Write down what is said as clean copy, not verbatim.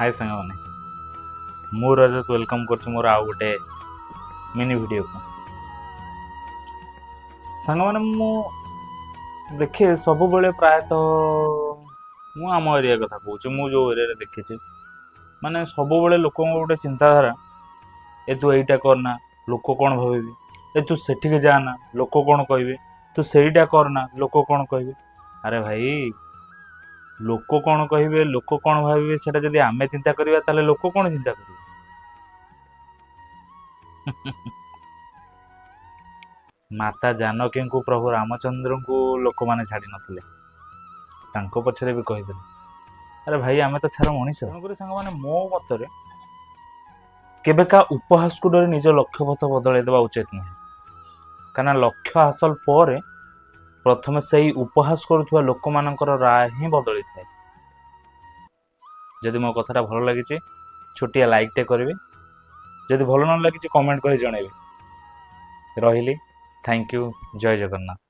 हाय सांगने मु रजत वेलकम कर मोर आउ गोटे मिनी वीडियो को सांग मैंने मु देखे सब बेले प्रायतः मु आम एरिया कथा कहूँ मु जो एरिया देखी माने सब बेले लोक गोटे चिंताधारा ए तू यहीटा करना लोक कौन भावी ए तू सेठिके जाना लोक कौन कहे तू सहीटा करना लोक कौन कहे। अरे भाई लोक कौन कहे लोक कौन भावे सेटा जदि आमे चिंता करिया ताले लोक कौन चिंता करिवे। माता जानकी को प्रभु रामचंद्र को लोक माने छाड़ी नथिले तांको पछरे भी कहिदेले। अरे भाई आमे तो छार मनीष सांग माने मो मतरे केबे का उपहास को डरे निज लक्ष्य पथ बदल देवा उचित नुहे काना लक्ष्य हासिल पर प्रथम से ही उपहास करुवा लोक मानकर राय ही बदली थाए। जदि मो कथाटा भल लगी छोटिया लाइक टे करेंगे जदि भल न लगी कमेंट कर जनइबे। रही थैंक यू जय जगन्नाथ।